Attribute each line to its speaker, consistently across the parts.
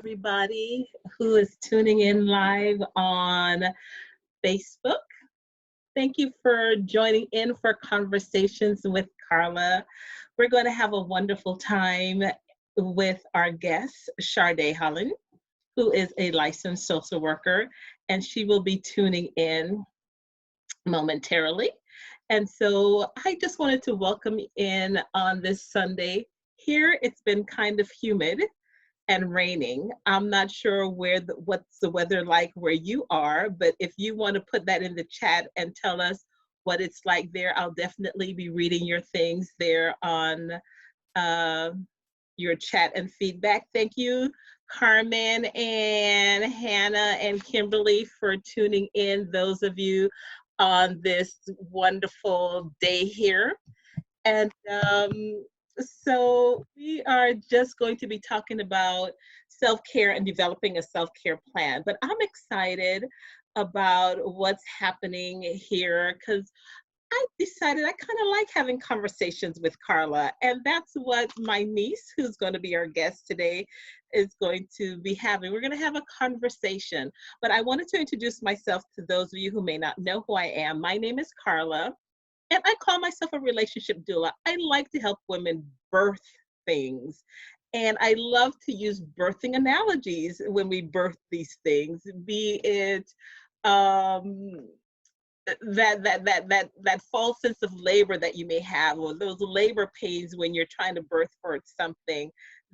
Speaker 1: everybody who is tuning in live on Facebook. Thank you for joining in for Conversations with Carla. We're going to have a wonderful time with our guest, Chardé Hollins, who is a licensed social worker, and she will be tuning in momentarily. And so I just wanted to welcome in on this Sunday. Here it's been kind of humid and raining. I'm not sure what's the weather like where you are, but if you want to put that in the chat and tell us what it's like there, I'll definitely be reading your things there on uh, your chat and feedback. Thank you, Carmen and Hannah and Kimberly, for tuning in, those of you on this wonderful day here. And so we are just going to be talking about self-care and developing a self-care plan. But I'm excited about what's happening here because I decided I kind of like having conversations with Carla. And that's what my niece, who's going to be our guest today, is going to be having. We're going to have a conversation. But I wanted to introduce myself to those of you who may not know who I am. My name is Carla. And I call myself a relationship doula. I like to help women birth things. And I love to use birthing analogies when we birth these things, be it um, that false sense of labor that you may have, or those labor pains when you're trying to birth for something.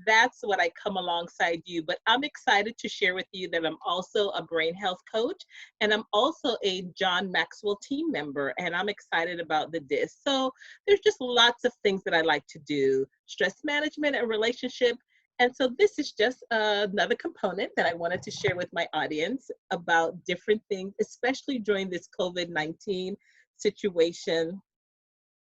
Speaker 1: That's what I come alongside you. But I'm excited to share with you that I'm also a brain health coach, and I'm also a John Maxwell team member, and I'm excited about the DISC. So there's just lots of things that I like to do: stress management and relationship. And so this is just another component that I wanted to share with my audience about different things, especially during this COVID-19 situation.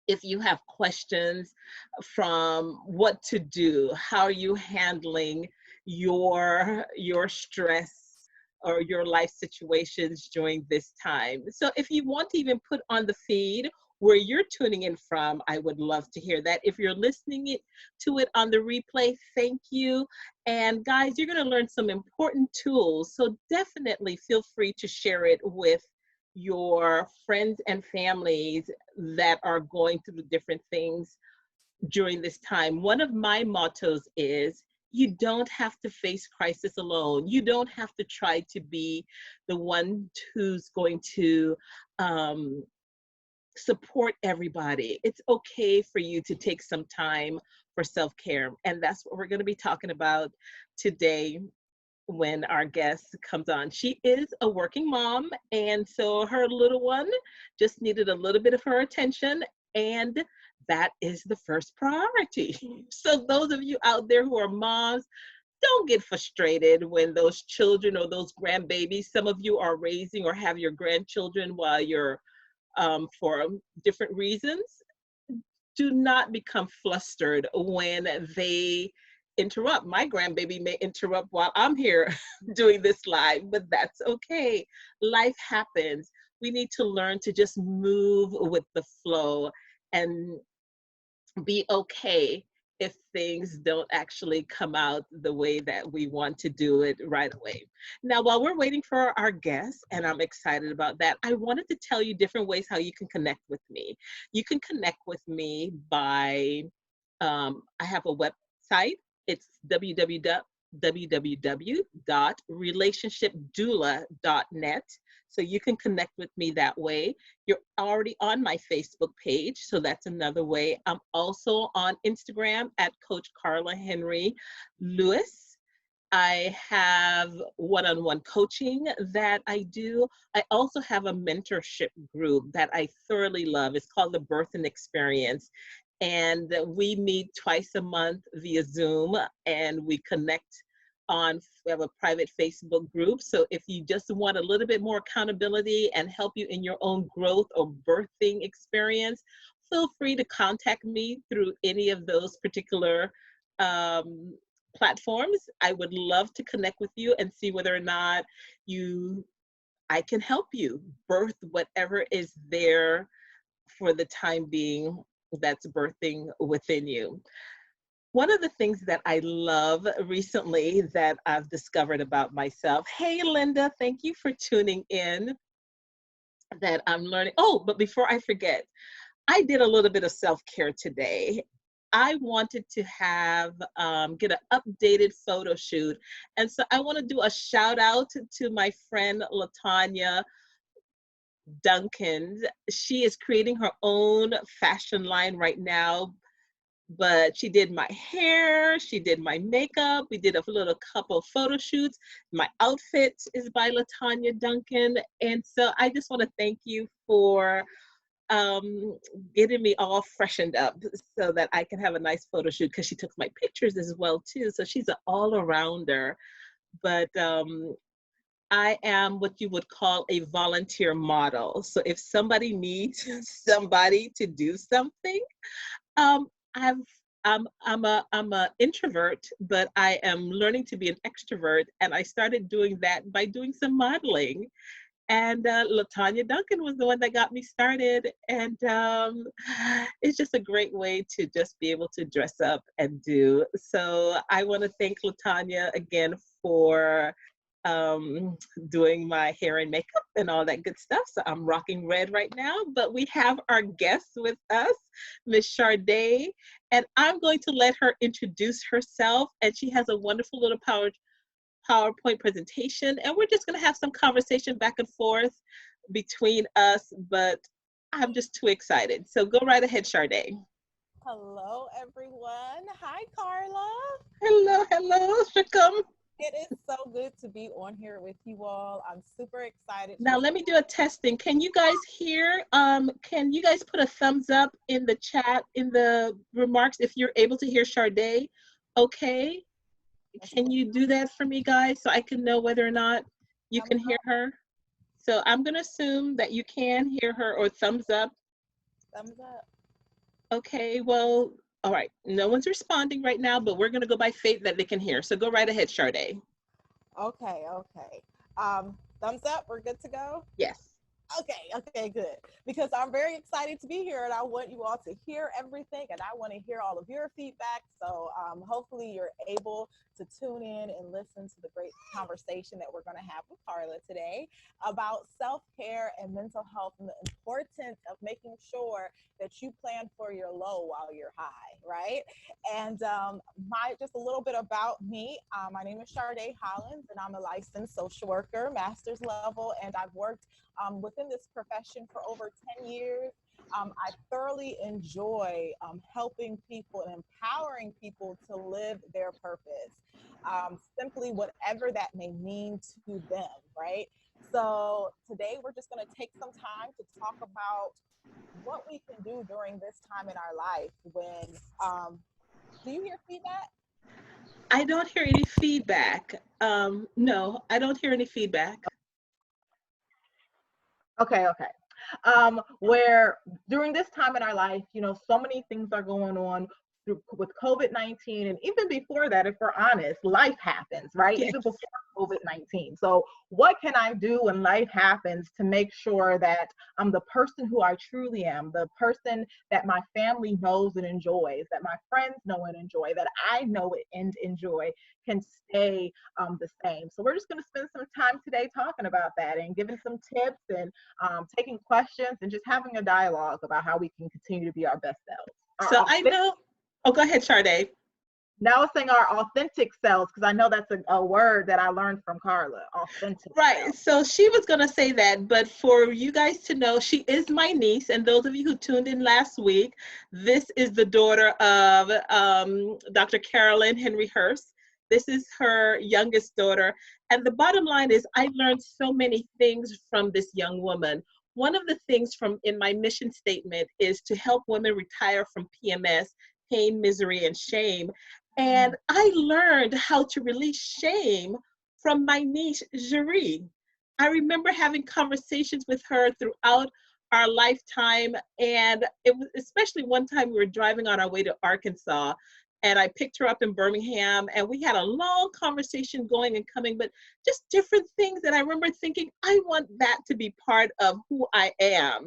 Speaker 1: If you have questions from what to do, how are you handling your stress or your life situations during this time. So if you want to even put on the feed where you're tuning in from, I would love to hear that. If you're listening to it on the replay, thank you. And guys, you're going to learn some important tools. So definitely feel free to share it with your friends and families that are going through different things during this time. One of my mottos is, you don't have to face crisis alone. You don't have to try to be the one who's going to support everybody. It's okay for you to take some time for self-care. And that's what we're going to be talking about today when our guest comes on. She is a working mom, and so her little one just needed a little bit of her attention, and that is the first priority. So those of you out there who are moms, don't get frustrated when those children or those grandbabies, some of you are raising or have your grandchildren while you're for different reasons. Do not become flustered when they interrupt. My grandbaby may interrupt while I'm here doing this live, but that's okay. Life happens. We need to learn to just move with the flow and be okay if things don't actually come out the way that we want to do it right away. Now, while we're waiting for our guests, and I'm excited about that, I wanted to tell you different ways how you can connect with me. You can connect with me by, I have a website. It's www.relationshipdoula.net. So you can connect with me that way. You're already on my Facebook page, so that's another way. I'm also on Instagram at Coach Carla Henry Lewis. I have one-on-one coaching that I do. I also have a mentorship group that I thoroughly love. It's called the Birthing Experience. And we meet twice a month via Zoom, and we connect we have a private Facebook group. So if you just want a little bit more accountability and help you in your own growth or birthing experience, feel free to contact me through any of those particular platforms. I would love to connect with you and see whether or not I can help you birth whatever is there for the time being that's birthing within you. One of the things that I love recently that I've discovered about myself. Hey, Linda, thank you for tuning in. That I'm learning. Oh, but before I forget, I did a little bit of self-care today. I wanted to have get an updated photo shoot, and so I want to do a shout out to my friend Latanya Duncan. She is creating her own fashion line right now, but she did my hair, she did my makeup, we did a little couple photo shoots. My outfit is by Latanya Duncan, and so I just want to thank you for um, getting me all freshened up so that I can have a nice photo shoot, because she took my pictures as well too. So she's an all-arounder. But I am what you would call a volunteer model. So if somebody needs somebody to do something, um, I've I'm a introvert, but I am learning to be an extrovert, and I started doing that by doing some modeling. And Latanya Duncan was the one that got me started, and it's just a great way to just be able to dress up and do. So I want to thank Latanya again for um, doing my hair and makeup and all that good stuff. So I'm rocking red right now, but we have our guest with us, Miss Chardé, and I'm going to let her introduce herself. And she has a wonderful little PowerPoint presentation, and we're just going to have some conversation back and forth between us, but I'm just too excited. So go right ahead, Chardé.
Speaker 2: Hello, everyone. Hi, Carla.
Speaker 1: Hello, hello, Shakam.
Speaker 2: It is so good to be on here with you all. I'm super excited to
Speaker 1: Now let me do a testing. Can you guys hear? Can you guys put a thumbs up in the chat, in the remarks, if you're able to hear Chardé? Okay. Can you do that for me, guys, so I can know whether or not you can hear her? So I'm going to assume that you can hear her, or thumbs up.
Speaker 2: thumbs up.
Speaker 1: Okay, well, all right. No one's responding right now, but we're going to go by faith that they can hear. So go right ahead, Chardé.
Speaker 2: Okay. Thumbs up. We're good to go.
Speaker 1: Yes.
Speaker 2: Okay, good. Because I'm very excited to be here and I want you all to hear everything and I want to hear all of your feedback. So hopefully you're able to tune in and listen to the great conversation that we're going to have with Carla today about self-care and mental health and the importance of making sure that you plan for your low while you're high, right? And my just a little bit about me. My name is Chardé Hollins and I'm a licensed social worker, master's level, and I've worked within this profession for over 10 years. I thoroughly enjoy helping people and empowering people to live their purpose, simply whatever that may mean to them, right? So today we're just going to take some time to talk about what we can do during this time in our life when, do you hear feedback?
Speaker 1: I don't hear any feedback. No, I don't hear any feedback.
Speaker 3: Okay. Where during this time in our life, so many things are going on with COVID-19, and even before that, if we're honest, life happens, right?
Speaker 1: Yes.
Speaker 3: Even before COVID-19. So what can I do when life happens to make sure that I'm the person who I truly am, the person that my family knows and enjoys, that my friends know and enjoy, that I know it and enjoy, can stay the same. So we're just going to spend some time today talking about that and giving some tips and taking questions and just having a dialogue about how we can continue to be our best selves.
Speaker 1: So I know, oh, go ahead, Chardé.
Speaker 3: Now it's saying our authentic selves, because I know that's a word that I learned from Carla, authentic
Speaker 1: Right.
Speaker 3: self.
Speaker 1: So she was going to say that, but for you guys to know, she is my niece. And those of you who tuned in last week, this is the daughter of Dr. Carolyn Henry Hurst. This is her youngest daughter. And the bottom line is, I learned so many things from this young woman. One of the things from in my mission statement is to help women retire from PMS, pain, misery, and shame. And I learned how to release shame from my niece, Jeree. I remember having conversations with her throughout our lifetime. And it was especially one time we were driving on our way to Arkansas, and I picked her up in Birmingham, and we had a long conversation going and coming, but just different things. And I remember thinking, I want that to be part of who I am.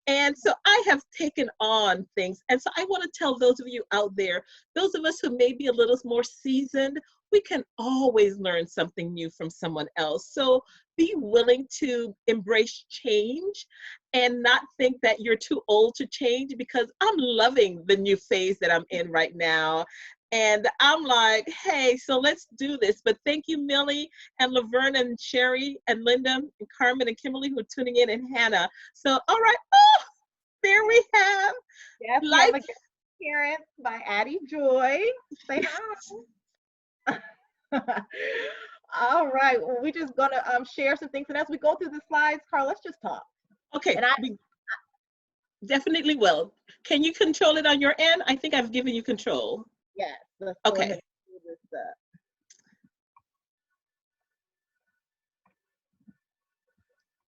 Speaker 1: And so I have taken on things. And so I want to tell those of you out there, those of us who may be a little more seasoned, we can always learn something new from someone else. So be willing to embrace change and not think that you're too old to change, because I'm loving the new phase that I'm in right now. And I'm like, hey, so let's do this. But thank you, Millie and Laverne and Sherry and Linda and Carmen and Kimberly who are tuning in, and Hannah. So, all right. Oh, there we have
Speaker 3: Yes, we
Speaker 1: Life.
Speaker 3: have a guest appearance by Addie Joy. Say hi. All right. Well, we're just gonna share some things, and as we go through the slides, Carl, let's just talk.
Speaker 1: Okay,
Speaker 3: And
Speaker 1: we definitely will. Can you control it on your end? I think I've given you control.
Speaker 3: yes, let's go
Speaker 1: Okay.
Speaker 3: ahead and do this up.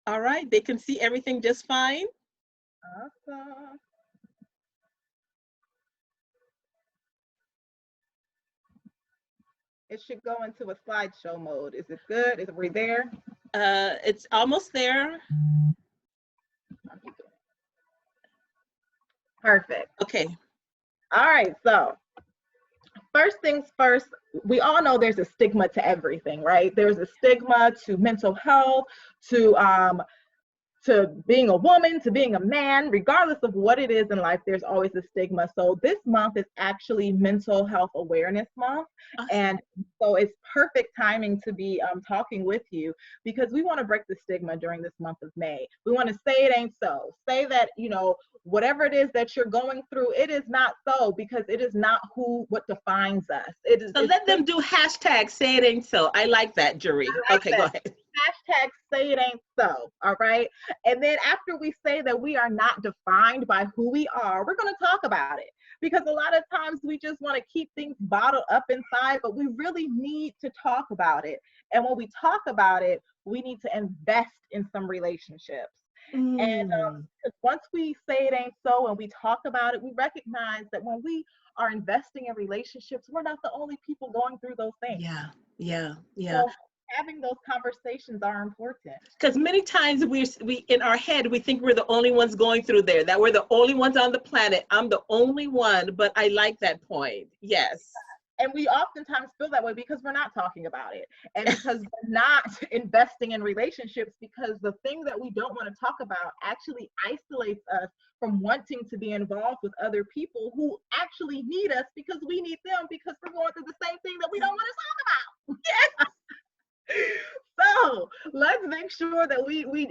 Speaker 1: All right, they can see everything just fine.
Speaker 3: Awesome. It should go into a slideshow mode. Is it good? Is we there?
Speaker 1: It's almost there.
Speaker 3: Perfect.
Speaker 1: Okay.
Speaker 3: All right. So first things first, we all know there's a stigma to everything, right? There's a stigma to mental health, to being a woman, to being a man. Regardless of what it is in life, there's always a stigma. So this month is actually Mental Health Awareness Month.
Speaker 1: Awesome.
Speaker 3: And so it's perfect timing to be talking with you, because we want to break the stigma during this month of May. We want to say it ain't so. Say that, you know, whatever it is that you're going through, it is not so, because it is not what defines us. It is.
Speaker 1: So let them do hashtag say it ain't so. I like that, Jury.
Speaker 3: Like
Speaker 1: okay,
Speaker 3: that.
Speaker 1: Go ahead.
Speaker 3: Hashtag say it ain't so. All right. And then after we say that we are not defined by who we are, we're going to talk about it, because a lot of times we just want to keep things bottled up inside, but we really need to talk about it. And when we talk about it, we need to invest in some relationships. And once we say it ain't so and we talk about it, we recognize that when we are investing in relationships, we're not the only people going through those things.
Speaker 1: Yeah.
Speaker 3: So having those conversations are important.
Speaker 1: Because many times we in our head, we think we're the only ones going through there, that we're the only ones on the planet. I'm the only one, but I like that point. Yes.
Speaker 3: And we oftentimes feel that way because we're not talking about it, and because we're not investing in relationships, because the thing that we don't want to talk about actually isolates us from wanting to be involved with other people who actually need us, because we need them, because we're going through the same thing that we don't want to talk about. Yes. So let's make sure that we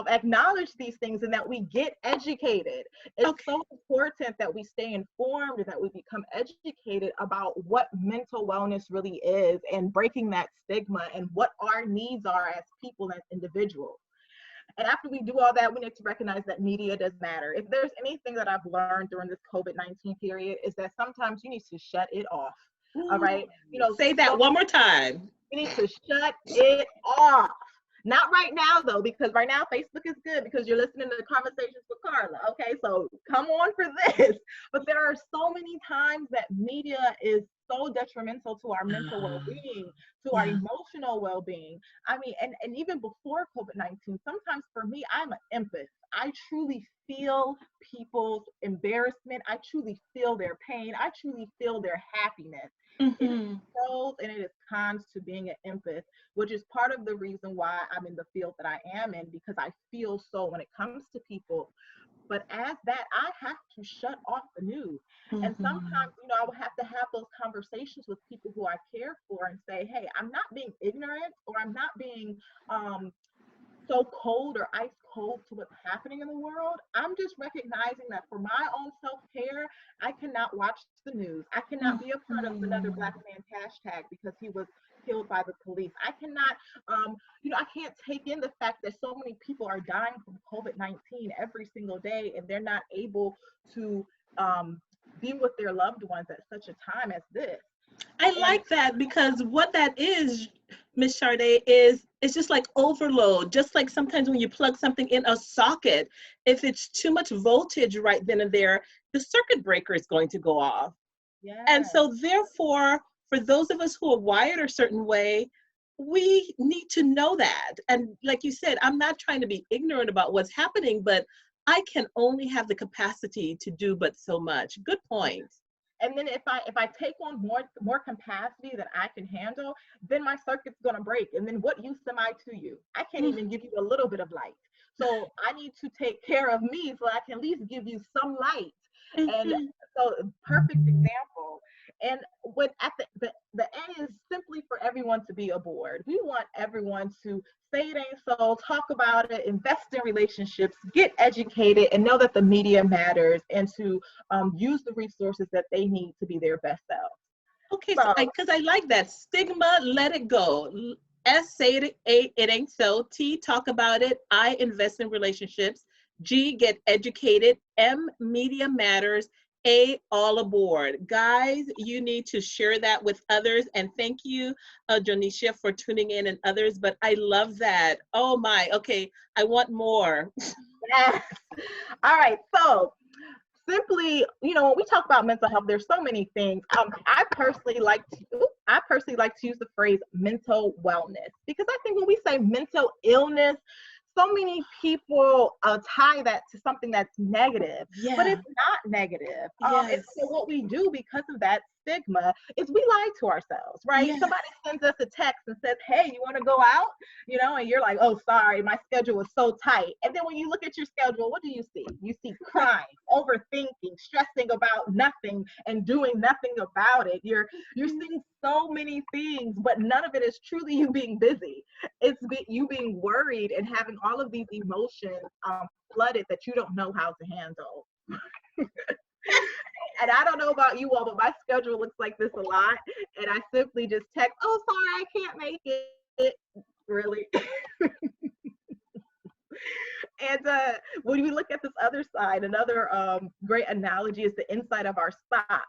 Speaker 3: acknowledge these things and that we get educated. It's so important that we stay informed and that we become educated about what mental wellness really is, and breaking that stigma and what our needs are as people and individuals. And after we do all that, we need to recognize that media does matter. If there's anything that I've learned during this COVID-19 period, is that sometimes you need to shut it off. All right. You know,
Speaker 1: say that one more time.
Speaker 3: You need to shut it off. Not right now, though, because right now Facebook is good because you're listening to the conversations with Carla. Okay, so come on for this. But there are so many times that media is so detrimental to our mental well-being, to our emotional well-being. I mean, and even before COVID-19, sometimes for me, I'm an empath. I truly feel people's embarrassment. I truly feel their pain. I truly feel their happiness. It is pros and it is cons to being an empath, which is part of the reason why I'm in the field that I am in, because I feel so when it comes to people. But as that, I have to shut off the news. And sometimes, you know, I will have to have those conversations with people who I care for and say, hey, I'm not being ignorant, or I'm not being so cold or ice cold to what's happening in the world. I'm just recognizing that for my own self-care, I cannot watch the news. I cannot be a part of another Black man hashtag because he was killed by the police. I cannot, you know, I can't take in the fact that so many people are dying from COVID-19 every single day, and they're not able to be with their loved ones at such a time as this.
Speaker 1: I like that, because what that is, Miss Chardé, is it's just like overload. Just like sometimes when you plug something in a socket, if it's too much voltage right then and there, the circuit breaker is going to go off. Yes. And so therefore, for those of us who are wired a certain way, we need to know that. And like you said, I'm not trying to be ignorant about what's happening, but I can only have the capacity to do but so much. Good point.
Speaker 3: And then if I take on more capacity than I can handle, then my circuit's gonna break. And then what use am I to you? I can't even give you a little bit of light. So I need to take care of me so I can at least give you some light. And so perfect example. And when at the A is simply for everyone to be aboard. We want everyone to say it ain't so, talk about it, invest in relationships, get educated, and know that the media matters, and to use the resources that they need to be their best selves.
Speaker 1: Okay, so because I like that. Stigma, let it go. S, say it ain't so. T, talk about it. I, invest in relationships. G, get educated. M, media matters. A, all aboard. Guys, you need to share that with others. And thank you, Jonisha, for tuning in, and others. But I love that. Oh my, okay, I want more.
Speaker 3: Yes. All right, so simply, when we talk about mental health, there's so many things. I personally like to use the phrase mental wellness, because I think when we say mental illness, so many people tie that to something that's negative, but it's not negative. And so what we do because of that stigma is we lie to ourselves, right?
Speaker 1: Yes.
Speaker 3: Somebody sends us a text and says, hey, you want to go out? And you're like, oh, sorry, my schedule is so tight. And then when you look at your schedule, what do you see? You see crying, overthinking, stressing about nothing, and doing nothing about it. You're seeing so many things, but none of it is truly you being busy. It's you being worried and having all of these emotions flooded that you don't know how to handle. And I don't know about you all, but my schedule looks like this a lot. And I simply just text, oh, sorry, I can't make it. Really? And when we look at this other side, another great analogy is the inside of our sock.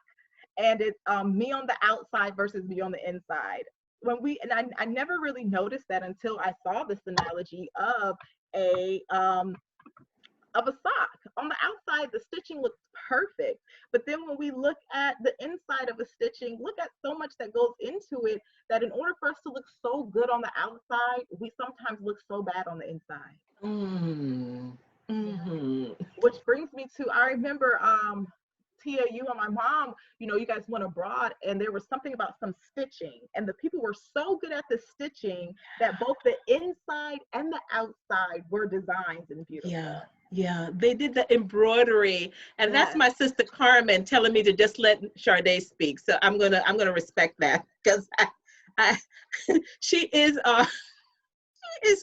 Speaker 3: And it's me on the outside versus me on the inside. I never really noticed that until I saw this analogy of a sock. On the outside, the stitching looks perfect, but then when we look at the inside of a stitching, look at so much that goes into it, that in order for us to look so good on the outside, we sometimes look so bad on the inside. Which brings me to, I remember Tia, you and my mom, you guys went abroad, and there was something about some stitching, and the people were so good at the stitching that both the inside and the outside were designed and beautiful.
Speaker 1: Yeah, they did the embroidery, and that's my sister Carmen telling me to just let Chardé speak. So I'm gonna respect that, because she is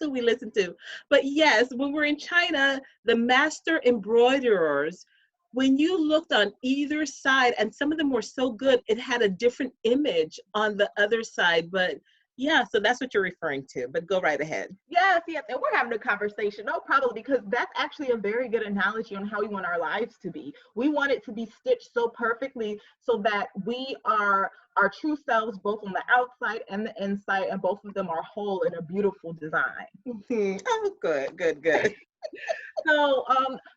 Speaker 1: who we listen to. But yes, when we're in China, the master embroiderers, when you looked on either side, and some of them were so good, it had a different image on the other side. But yeah, so that's what you're referring to, but go right ahead.
Speaker 3: Yes, and we're having a conversation, no problem, because that's actually a very good analogy on how we want our lives to be. We want it to be stitched so perfectly so that we are our true selves, both on the outside and the inside, and both of them are whole in a beautiful design.
Speaker 1: Oh, good.
Speaker 3: So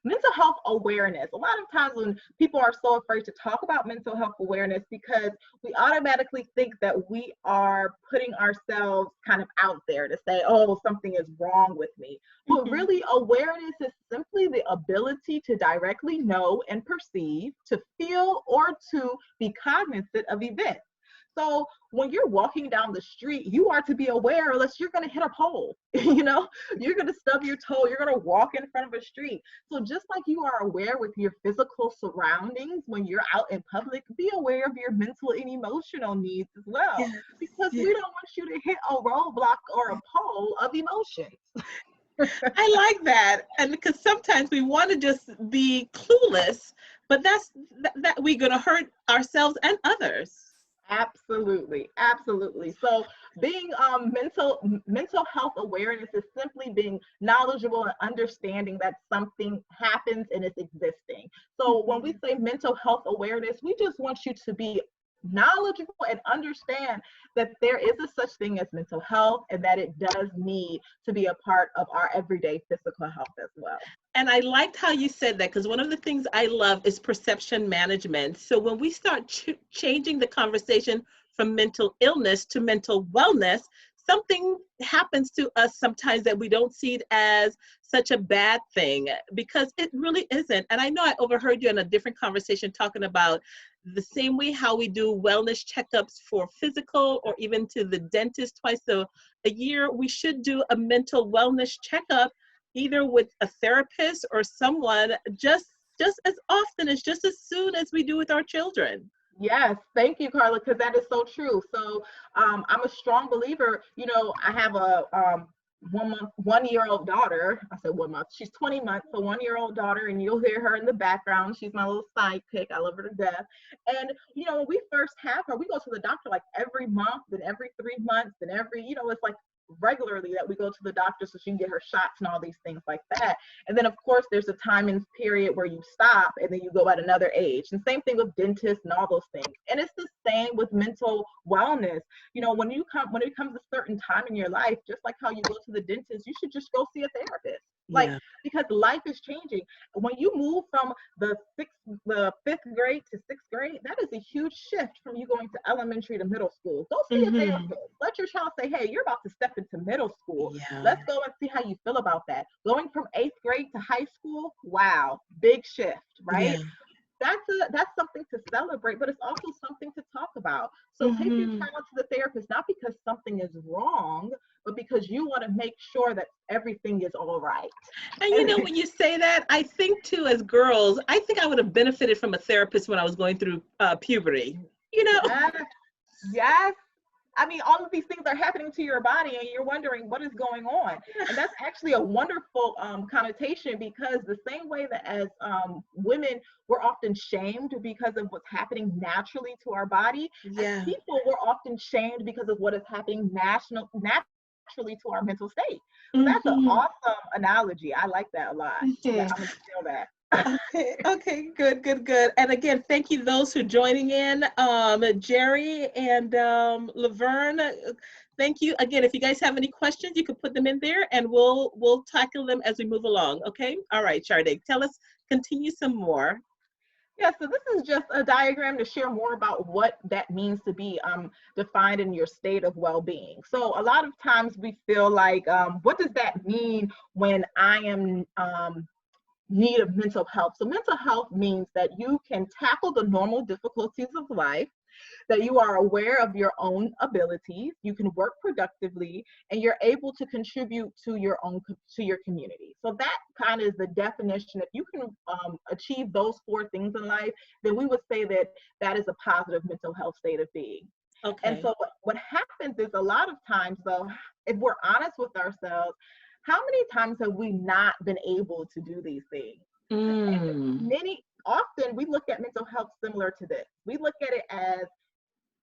Speaker 3: mental health awareness. A lot of times when people are so afraid to talk about mental health awareness, because we automatically think that we are putting ourselves kind of out there to say, oh, something is wrong with me. But really, awareness is simply the ability to directly know and perceive, to feel, or to be cognizant of events. So when you're walking down the street, you are to be aware, unless you're going to hit a pole. You're going to stub your toe, you're going to walk in front of a street. So just like you are aware with your physical surroundings when you're out in public, be aware of your mental and emotional needs as well. Because we don't want you to hit a roadblock or a pole of emotions.
Speaker 1: I like that. And because sometimes we want to just be clueless, but that we're going to hurt ourselves and others.
Speaker 3: Absolutely. So being mental health awareness is simply being knowledgeable and understanding that something happens and it's existing. So when we say mental health awareness, we just want you to be knowledgeable and understand that there is a such thing as mental health, and that it does need to be a part of our everyday physical health as well.
Speaker 1: And I liked how you said that, because one of the things I love is perception management. So when we start changing the conversation from mental illness to mental wellness, something happens to us sometimes that we don't see it as such a bad thing, because it really isn't. And I know I overheard you in a different conversation talking about the same way how we do wellness checkups for physical or even to the dentist twice a year, we should do a mental wellness checkup either with a therapist or someone just as often as just as soon as we do with our children.
Speaker 3: Yes, thank you, Carla, because that is so true. So I'm a strong believer. You know, I have a 1-year-old daughter. I said 1 month. She's 20 months, so 1-year-old daughter, and you'll hear her in the background. She's my little sidekick. I love her to death. And you know, when we first have her, we go to the doctor like every month, then every 3 months, and every, you know, it's like regularly that we go to the doctor so she can get her shots and all these things like that. And then of course there's a time and period where you stop and then you go at another age. And same thing with dentists and all those things. And it's the same with mental wellness. You know, when it comes a certain time in your life, just like how you go to the dentist, you should just go see a therapist. Like,
Speaker 1: Yeah.
Speaker 3: because life is changing. When you move from the 5th grade to 6th grade, that is a huge shift from you going to elementary to middle school. Go see a therapist. Let your child say, hey, you're about to step into middle school.
Speaker 1: Yeah.
Speaker 3: Let's go and see how you feel about that. Going from 8th grade to high school, wow, big shift, right?
Speaker 1: Yeah.
Speaker 3: That's something to celebrate, but it's also something to talk about. So take your child to the therapist, not because something is wrong, but because you want to make sure that everything is all right.
Speaker 1: And you know, when you say that, I think too, as girls, I think I would have benefited from a therapist when I was going through puberty. You know?
Speaker 3: Yes, yes. I mean, all of these things are happening to your body and you're wondering what is going on. And that's actually a wonderful connotation, because the same way that as women, we're often shamed because of what's happening naturally to our body, as people, we're often shamed because of what is happening naturally to our mental state. So that's an awesome analogy. I like that a lot. Yeah, I'm gonna steal that.
Speaker 1: Okay, good. And again, thank you those who are joining in, Jerry and Laverne. Thank you again. If you guys have any questions, you can put them in there, and we'll tackle them as we move along. Okay. All right, Chardé, continue some more.
Speaker 3: Yeah, so this is just a diagram to share more about what that means to be defined in your state of well-being. So a lot of times we feel like, what does that mean when I am need of mental health? So mental health means that you can tackle the normal difficulties of life, that you are aware of your own abilities, you can work productively, and you're able to contribute to your community. So that kind of is the definition. If you can achieve those 4 things in life, then we would say that that is a positive mental health state of being.
Speaker 1: Okay.
Speaker 3: And so what happens is, a lot of times though, if we're honest with ourselves, how many times have we not been able to do these things? And often we look at mental health similar to this. We look at it as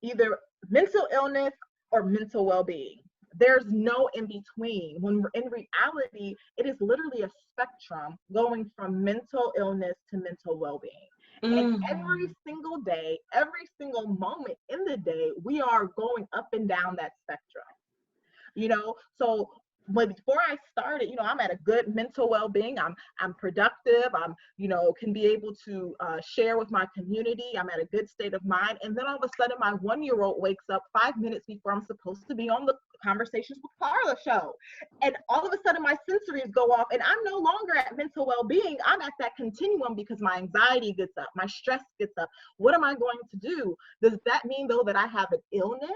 Speaker 3: either mental illness or mental well-being. There's no in between. When in reality, it is literally a spectrum going from mental illness to mental well-being. And every single day, every single moment in the day, we are going up and down that spectrum. You know, so before I started, you know, I'm at a good mental well-being. I'm productive. I'm, you know, can be able to share with my community. I'm at a good state of mind. And then all of a sudden, my 1-year-old wakes up 5 minutes before I'm supposed to be on the Conversations with Carla show. And all of a sudden, my sensories go off, and I'm no longer at mental well-being. I'm at that continuum because my anxiety gets up, my stress gets up. What am I going to do? Does that mean, though, that I have an illness?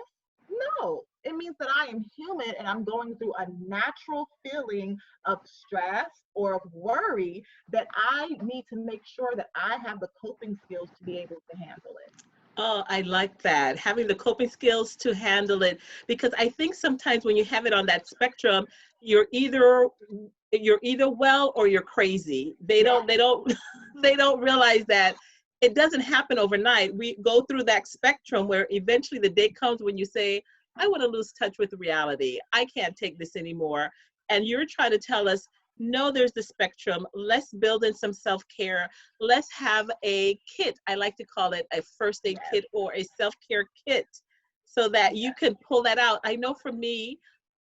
Speaker 3: No, it means that I am human and I'm going through a natural feeling of stress or of worry that I need to make sure that I have the coping skills to be able to handle it.
Speaker 1: Oh, I like that. Having the coping skills to handle it, because I think sometimes when you have it on that spectrum, you're either well or you're crazy. They don't they don't realize that it doesn't happen overnight. We go through that spectrum where eventually the day comes when you say, I want to lose touch with reality. I can't take this anymore. And you're trying to tell us, no, there's the spectrum. Let's build in some self-care. Let's have a kit. I like to call it a first aid kit or a self-care kit, so that you can pull that out. I know for me,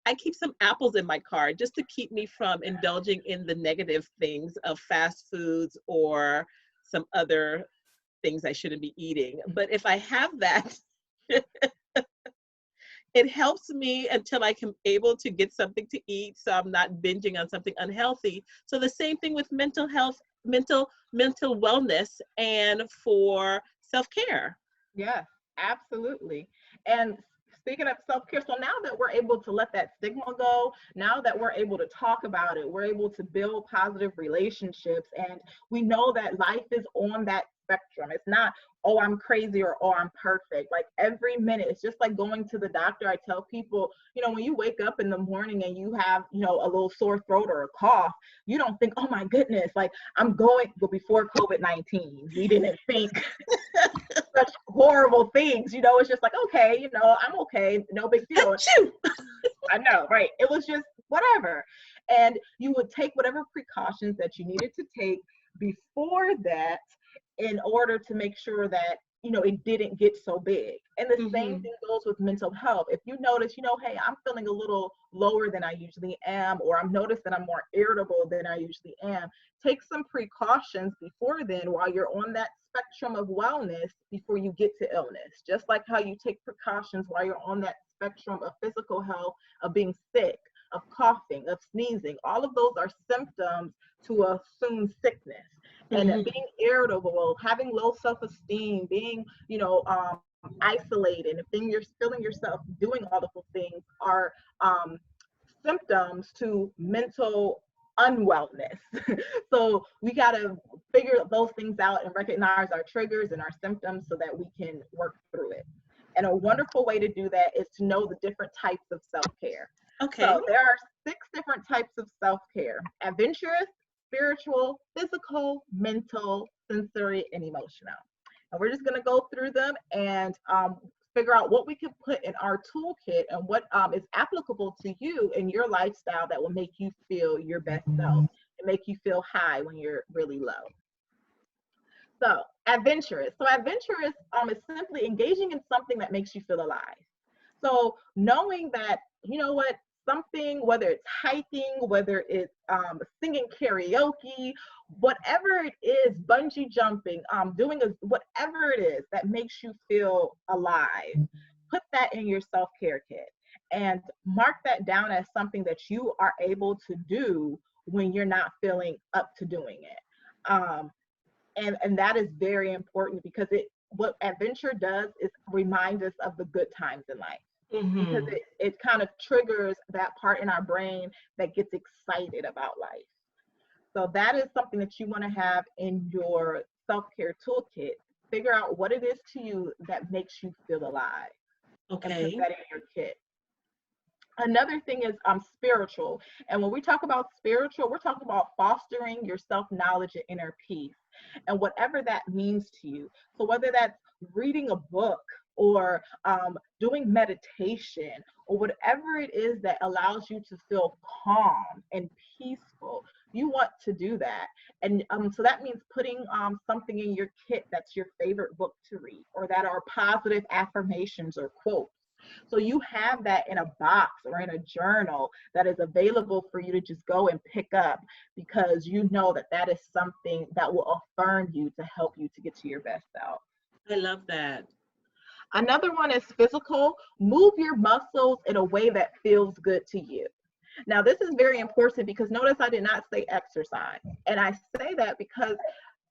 Speaker 1: I keep some apples in my car just to keep me from indulging in the negative things of fast foods or some other things I shouldn't be eating. But if I have that, It helps me until I can able to get something to eat, so I'm not binging on something unhealthy. So the same thing with mental health, mental wellness, and for self-care.
Speaker 3: Yes, absolutely. And speaking of self-care, so now that we're able to let that stigma go, now that we're able to talk about it, we're able to build positive relationships, and we know that life is on that spectrum. It's not, oh, I'm crazy or oh, I'm perfect. Like every minute, it's just like going to the doctor. I tell people, when you wake up in the morning and you have, a little sore throat or a cough, you don't think, oh my goodness, like I'm going, but before COVID-19, we didn't think such horrible things, it's just like, okay, I'm okay, no big deal. I know, right? It was just whatever. And you would take whatever precautions that you needed to take before that in order to make sure that, it didn't get so big. And the same thing goes with mental health. If you notice, hey, I'm feeling a little lower than I usually am, or I'm noticed that I'm more irritable than I usually am, take some precautions before then while you're on that spectrum of wellness before you get to illness. Just like how you take precautions while you're on that spectrum of physical health, of being sick, of coughing, of sneezing. All of those are symptoms to assume sickness. And being irritable, having low self-esteem, being, isolated, and you're feeling yourself doing all of those things are symptoms to mental unwellness. So we got to figure those things out and recognize our triggers and our symptoms so that we can work through it. And a wonderful way to do that is to know the different types of self-care.
Speaker 1: Okay.
Speaker 3: So there are 6 different types of self-care: adventurous, spiritual, physical, mental, sensory, and emotional. And we're just going to go through them and figure out what we can put in our toolkit and what is applicable to you in your lifestyle that will make you feel your best self and make you feel high when you're really low. So adventurous. So adventurous is simply engaging in something that makes you feel alive. So knowing that, something, whether it's hiking, whether it's singing karaoke, whatever it is, bungee jumping, whatever it is that makes you feel alive, put that in your self-care kit and mark that down as something that you are able to do when you're not feeling up to doing it. And that is very important because what adventure does is remind us of the good times in life. Because it kind of triggers that part in our brain that gets excited about life. So that is something that you want to have in your self-care toolkit. Figure out what it is to you that makes you feel alive.
Speaker 1: Okay.
Speaker 3: And put that in your kit. Another thing is spiritual. And when we talk about spiritual, we're talking about fostering your self-knowledge and inner peace. And whatever that means to you. So whether that's reading a book, or doing meditation, or whatever it is that allows you to feel calm and peaceful, you want to do that. And so that means putting something in your kit that's your favorite book to read, or that are positive affirmations or quotes. So you have that in a box or in a journal that is available for you to just go and pick up, because you know that that is something that will affirm you to help you to get to your best self.
Speaker 1: I love that.
Speaker 3: Another one is physical. Move your muscles in a way that feels good to you. Now, this is very important because notice I did not say exercise. And I say that because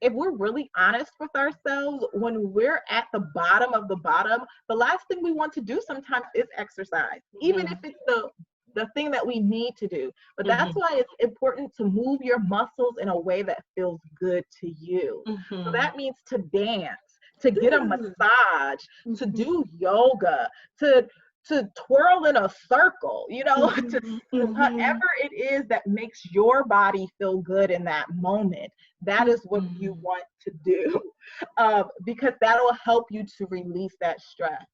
Speaker 3: if we're really honest with ourselves, when we're at the bottom of the bottom, the last thing we want to do sometimes is exercise, even if it's the thing that we need to do. But that's why it's important to move your muscles in a way that feels good to you. So that means to dance, to get a massage, to do yoga, to twirl in a circle, to whatever it is that makes your body feel good in that moment. That is what you want to do, because that will help you to release that stress.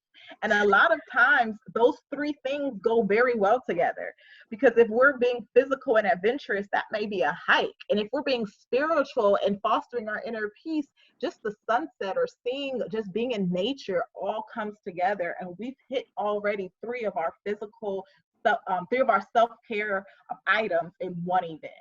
Speaker 3: And a lot of times those 3 things go very well together, because if we're being physical and adventurous, that may be a hike. And if we're being spiritual and fostering our inner peace, just the sunset or just being in nature all comes together. And we've hit already 3 of our self-care items in one event.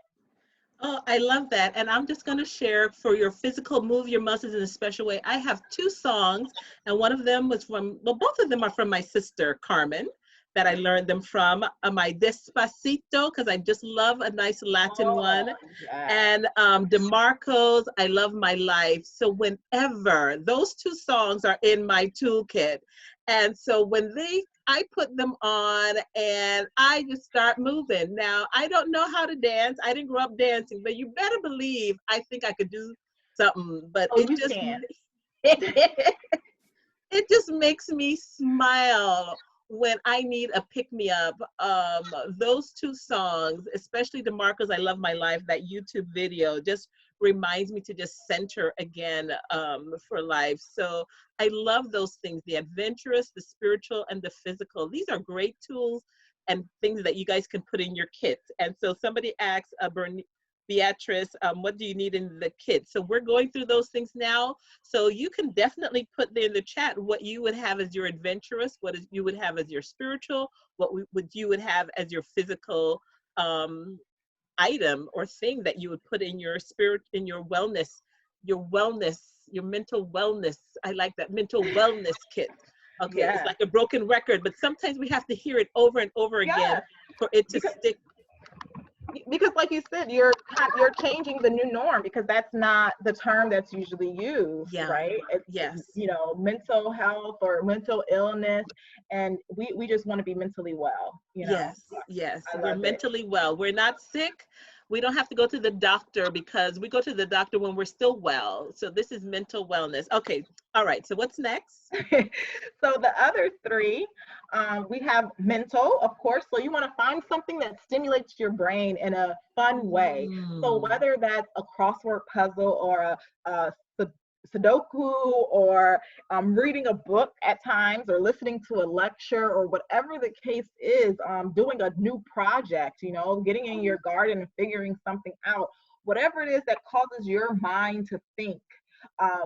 Speaker 1: Oh, I love that. And I'm just going to share, for your physical, move your muscles in a special way. I have 2 songs, and one of them was both of them are from my sister, Carmen. that I learned them from. My Despacito, because I just love a nice Latin one.
Speaker 3: Yes.
Speaker 1: And DeMarco's I Love My Life. So whenever those two songs are in my toolkit, and so when I put them on and I just start moving. Now, I don't know how to dance. I didn't grow up dancing, but you better believe I think I could do something. But
Speaker 3: Oh, you can.
Speaker 1: it just makes me smile when I need a pick me up. Those two songs, especially DeMarco's I Love My Life, that YouTube video just reminds me to just center again for life. So I love those things, the adventurous, the spiritual, and the physical. These are great tools and things that you guys can put in your kits. And so somebody asked Beatrice, what do you need in the kit? So we're going through those things now. So you can definitely put in the chat what you would have as your adventurous, you would have as your spiritual, what you would have as your physical item or thing that you would put in your spirit, in your wellness, your mental wellness. I like that, mental wellness kit. Okay,
Speaker 3: Yes.
Speaker 1: it's like a broken record, but sometimes we have to hear it over and over again for it to stick.
Speaker 3: Because like you said, you're changing the new norm, because that's not the term that's usually used, right? It's, you know, mental health or mental illness, and we just want to be mentally well, you know.
Speaker 1: Yes, we're mentally well. We're not sick. We don't have to go to the doctor, because we go to the doctor when we're still well. So this is mental wellness. Okay, all right, so what's next?
Speaker 3: So the other three, we have mental, of course. So you want to find something that stimulates your brain in a fun way. So whether that's a crossword puzzle or a Sudoku, or reading a book at times, or listening to a lecture, or whatever the case is, doing a new project, you know, getting in your garden and figuring something out, whatever it is that causes your mind to think.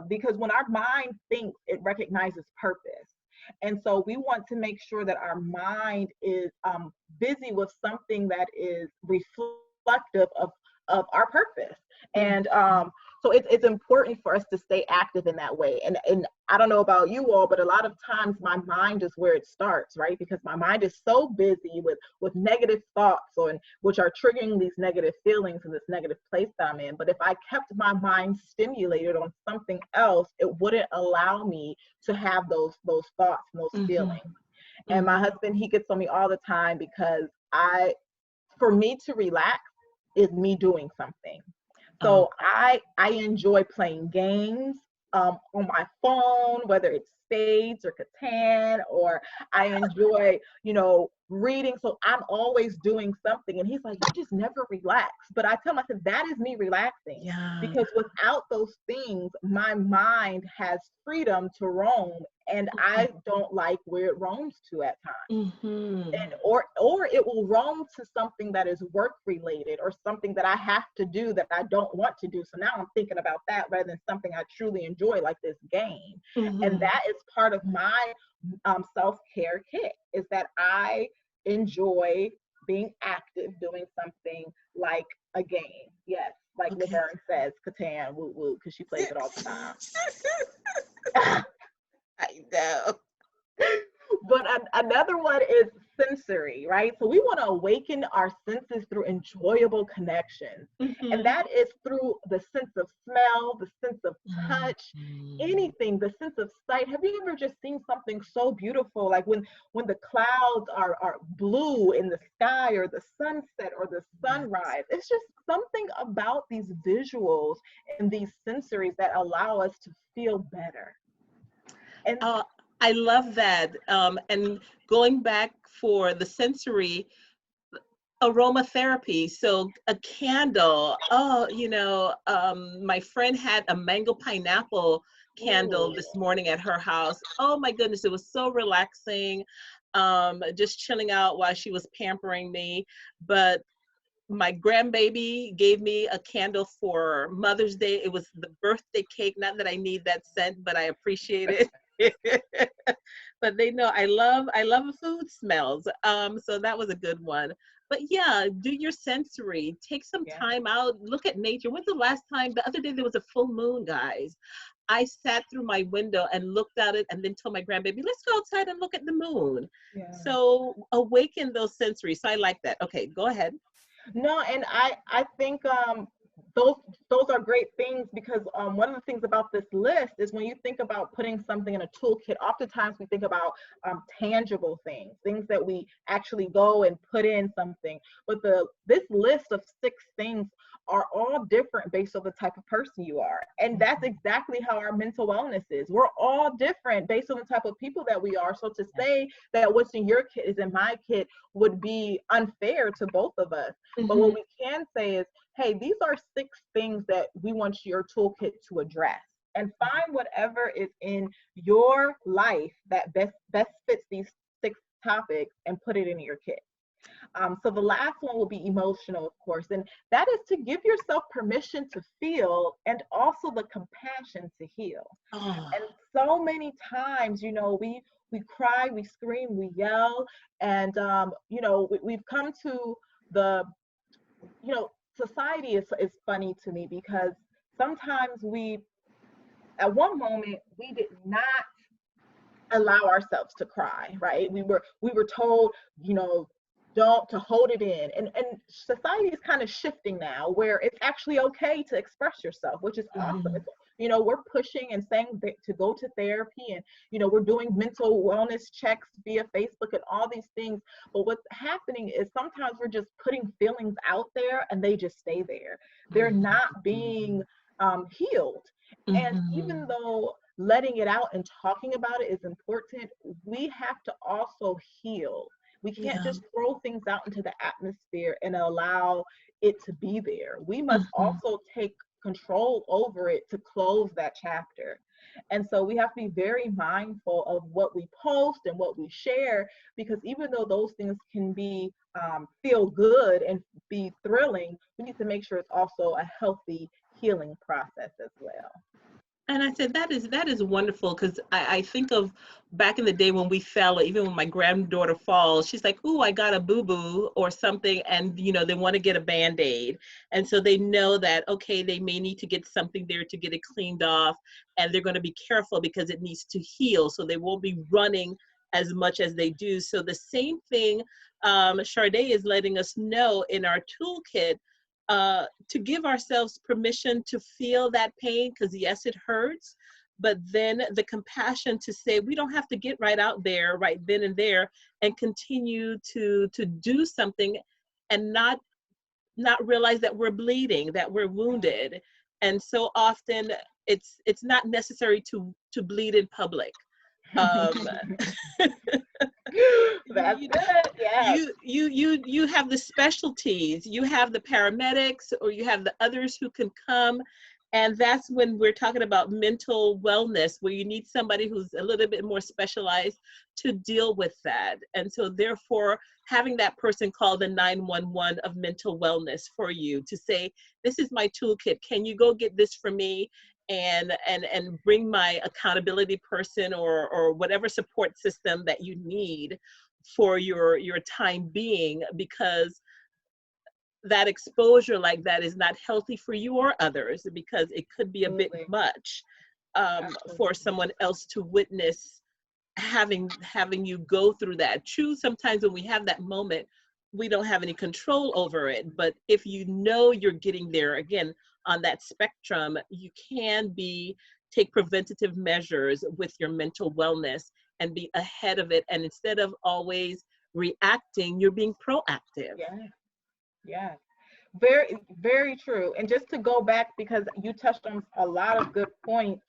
Speaker 3: Because when our mind thinks, it recognizes purpose. And so we want to make sure that our mind is busy with something that is reflective of our purpose. And so it's important for us to stay active in that way. And I don't know about you all, but a lot of times my mind is where it starts, right? Because my mind is so busy with negative thoughts, which are triggering these negative feelings in this negative place that I'm in. But if I kept my mind stimulated on something else, it wouldn't allow me to have those thoughts and those feelings. And my husband, he gets on me all the time, because for me to relax is me doing something. So I enjoy playing games on my phone, whether it's Spades or Catan, or I enjoy, you know, reading. So I'm always doing something. And he's like, you just never relax. But I tell him, I said, that is me relaxing. Because without those things, my mind has freedom to roam. And I don't like where it roams to at times. And or it will roam to something that is work related, or something that I have to do that I don't want to do. So now I'm thinking about that rather than something I truly enjoy, like this game. And that is part of my self-care kit, is that I enjoy being active, doing something like a game. Yes, like Laverne says, Catan, woo woo, because she plays it all the time.
Speaker 1: I know.
Speaker 3: But another one is sensory, right? So we want to awaken our senses through enjoyable connections. And that is through the sense of smell, the sense of touch, anything, the sense of sight. Have you ever just seen something so beautiful, like when the clouds are blue in the sky, or the sunset or the sunrise? It's just something about these visuals and these sensories that allow us to feel better. And
Speaker 1: I love that. And going back for the sensory, aromatherapy. So a candle. My friend had a mango pineapple candle this morning at her house. Oh my goodness, it was so relaxing. Just chilling out while she was pampering me. But my grandbaby gave me a candle for Mother's Day. It was the birthday cake. Not that I need that scent, but I appreciate it. But they know I love food smells. So that was a good one. But yeah, do your sensory. Take some time out. Look at nature. When's the last time? The other day there was a full moon, guys. I sat through my window and looked at it and then told my grandbaby, let's go outside and look at the moon.
Speaker 3: Yeah.
Speaker 1: So awaken those sensories. So I like that. Okay, go ahead.
Speaker 3: No, and I think those those are great things, because one of the things about this list is when you think about putting something in a toolkit, oftentimes we think about tangible things, things that we actually go and put in something. But this list of 6 things are all different based on the type of person you are. And that's exactly how our mental wellness is. We're all different based on the type of people that we are. So to say that what's in your kit is in my kit would be unfair to both of us. But what we can say is, hey, these are 6 things that we want your toolkit to address. And find whatever is in your life that best fits these 6 topics and put it in your kit. So the last one will be emotional, of course, and that is to give yourself permission to feel and also the compassion to heal.
Speaker 1: Oh.
Speaker 3: And so many times, you know, we cry, we scream, we yell, and you know, we've come to the, you know, society is funny to me, because sometimes we, at one moment, we did not allow ourselves to cry, right? We were told, you know, don't, to hold it in, and society is kind of shifting now where it's actually okay to express yourself, which is awesome. It's, you know, we're pushing and saying to go to therapy, and you know, we're doing mental wellness checks via Facebook and all these things. But what's happening is sometimes we're just putting feelings out there and they just stay there. They're not being healed. And even though letting it out and talking about it is important, we have to also heal. We can't just throw things out into the atmosphere and allow it to be there. We must also take control over it to close that chapter. And so we have to be very mindful of what we post and what we share, because even though those things can be feel good and be thrilling, we need to make sure it's also a healthy healing process as well.
Speaker 1: And I said, that is wonderful, because I think of back in the day when we fell, or even when my granddaughter falls, she's like, ooh, I got a boo-boo or something. And, you know, they want to get a Band-Aid. And so they know that, okay, they may need to get something there to get it cleaned off. And they're going to be careful because it needs to heal. So they won't be running as much as they do. So the same thing Chardé is letting us know in our toolkit, to give ourselves permission to feel that pain, because yes, it hurts, but then the compassion to say we don't have to get right out there right then and there and continue to do something and not realize that we're bleeding, that we're wounded. And so often it's not necessary to bleed in public.
Speaker 3: That's good. Yeah.
Speaker 1: You have the specialties, you have the paramedics, or you have the others who can come. And that's when we're talking about mental wellness, where you need somebody who's a little bit more specialized to deal with that. And so therefore, having that person call the 911 of mental wellness for you to say, this is my toolkit, can you go get this for me? And bring my accountability person or whatever support system that you need for your time being, because that exposure like that is not healthy for you or others, because it could be a bit much for someone else to witness having you go through that. True, sometimes when we have that moment, we don't have any control over it. But if you know you're getting there, again, on that spectrum, you can take preventative measures with your mental wellness and be ahead of it. And instead of always reacting, you're being proactive.
Speaker 3: Yeah. Yeah. Very, very true. And just to go back, because you touched on a lot of good points,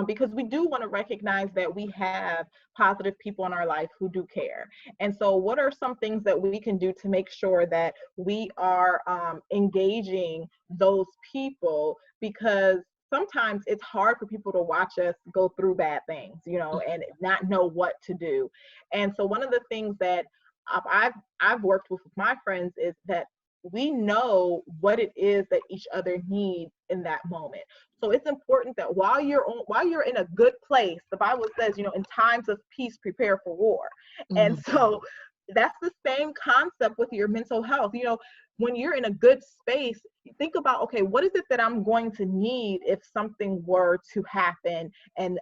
Speaker 3: because we do want to recognize that we have positive people in our life who do care. And so what are some things that we can do to make sure that we are engaging those people? Because sometimes it's hard for people to watch us go through bad things, you know, and not know what to do. And so one of the things that I've worked with my friends is that we know what it is that each other needs in that moment. So it's important that while you're in a good place, the Bible says, you know, in times of peace, prepare for war. And so that's the same concept with your mental health. You know, when you're in a good space, think about, okay, what is it that I'm going to need if something were to happen and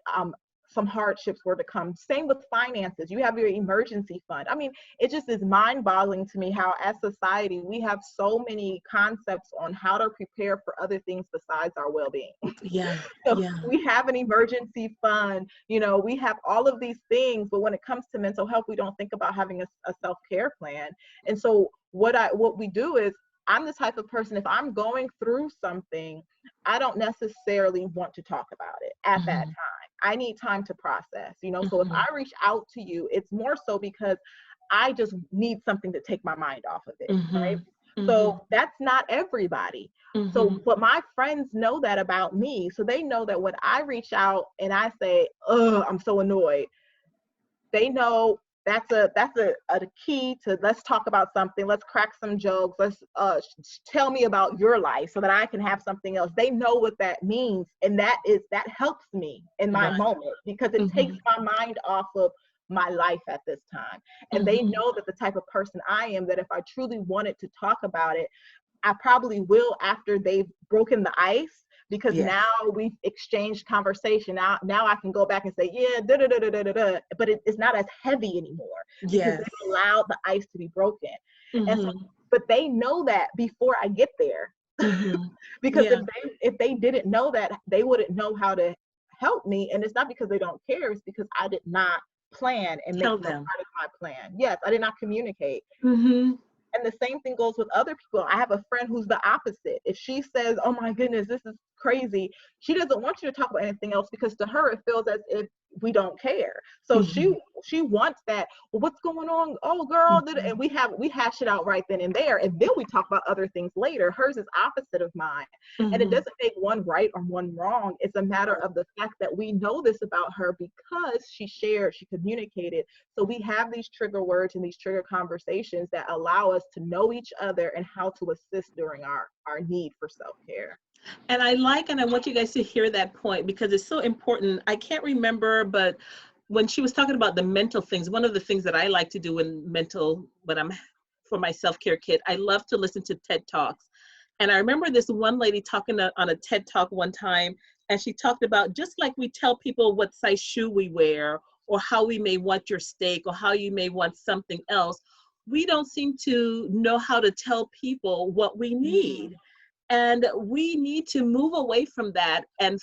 Speaker 3: some hardships were to come? Same with finances. You have your emergency fund. I mean, it just is mind-boggling to me how as society we have so many concepts on how to prepare for other things besides our well-being.
Speaker 1: Yeah.
Speaker 3: So
Speaker 1: Yeah.
Speaker 3: we have an emergency fund, you know, we have all of these things, but when it comes to mental health, we don't think about having a self-care plan. And so what we do is, I'm the type of person, if I'm going through something, I don't necessarily want to talk about it at that time. I need time to process, you know. So if I reach out to you, it's more so because I just need something to take my mind off of it, right? So that's not everybody. So, but my friends know that about me. So they know that when I reach out and I say, oh, I'm so annoyed, they know that's a key to, let's talk about something, let's crack some jokes, let's tell me about your life so that I can have something else. They know what that means, and that helps me in my moment, because it takes my mind off of my life at this time. And they know that the type of person I am, that if I truly wanted to talk about it, I probably will after they've broken the ice, because now we've exchanged conversation. Now I can go back and say, yeah, da da da da da da, but it's not as heavy anymore because they've allowed the ice to be broken. And so, but they know that before I get there, because if they didn't know that, they wouldn't know how to help me. And it's not because they don't care; it's because I did not plan and make them part of my plan. Yes, I did not communicate. And the same thing goes with other people. I have a friend who's the opposite. If she says, oh my goodness, this is crazy, she doesn't want you to talk about anything else, because to her it feels as if we don't care. So she wants that, well, what's going on? Oh girl, and we hash it out right then and there, and then we talk about other things later. Hers is opposite of mine. And it doesn't make one right or one wrong. It's a matter of the fact that we know this about her because she shared, she communicated. So we have these trigger words and these trigger conversations that allow us to know each other and how to assist during our need for self-care.
Speaker 1: And I want you guys to hear that point, because it's so important. I can't remember, but when she was talking about the mental things, one of the things that I like to do when I'm for my self-care kit, I love to listen to TED Talks. And I remember this one lady talking on a TED Talk one time, and she talked about, just like we tell people what size shoe we wear, or how we may want your steak, or how you may want something else, we don't seem to know how to tell people what we need. And we need to move away from that and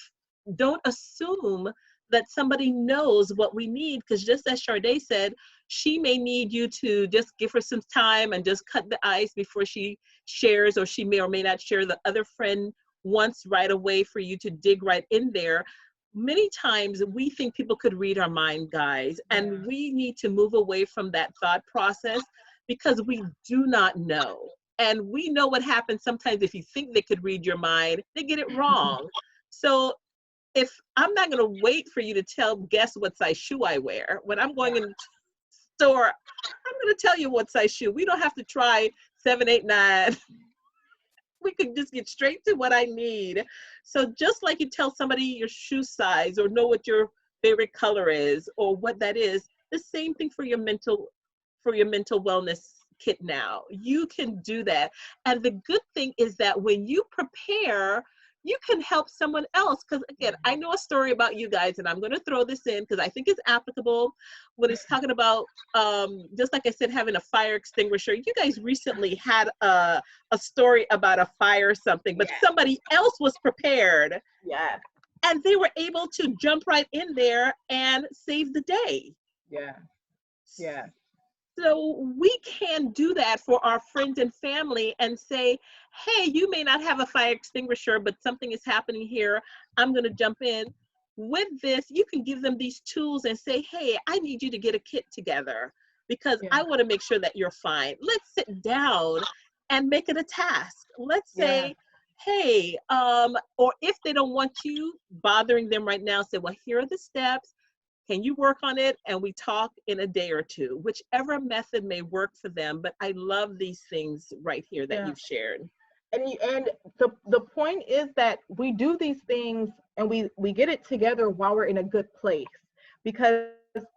Speaker 1: don't assume that somebody knows what we need, because just as Chardé said, she may need you to just give her some time and just cut the ice before she shares, or she may or may not share. The other friend wants right away for you to dig right in there. Many times we think people could read our mind, guys, and we need to move away from that thought process, because we do not know. And we know what happens sometimes. If you think they could read your mind, they get it wrong. So if I'm not going to wait for you to guess what size shoe I wear, when I'm going in the store, I'm going to tell you what size shoe. We don't have to try 7, 8, 9. We could just get straight to what I need. So just like you tell somebody your shoe size, or know what your favorite color is, or what that is, the same thing for your mental wellness kit now. You can do that. And the good thing is that when you prepare, you can help someone else. Because again, I know a story about you guys, and I'm going to throw this in because I think it's applicable when it's talking about, just like I said, having a fire extinguisher. You guys recently had a story about a fire or something, but somebody else was prepared.
Speaker 3: Yeah.
Speaker 1: And they were able to jump right in there and save the day.
Speaker 3: Yeah. Yeah.
Speaker 1: So we can do that for our friends and family and say, hey, you may not have a fire extinguisher, but something is happening here. I'm going to jump in. With this, you can give them these tools and say, hey, I need you to get a kit together because I want to make sure that you're fine. Let's sit down and make it a task. Let's say, hey, or if they don't want you bothering them right now, say, well, here are the steps. Can you work on it? And we talk in a day or two, whichever method may work for them. But I love these things right here that you've shared.
Speaker 3: And the point is that we do these things and we get it together while we're in a good place, because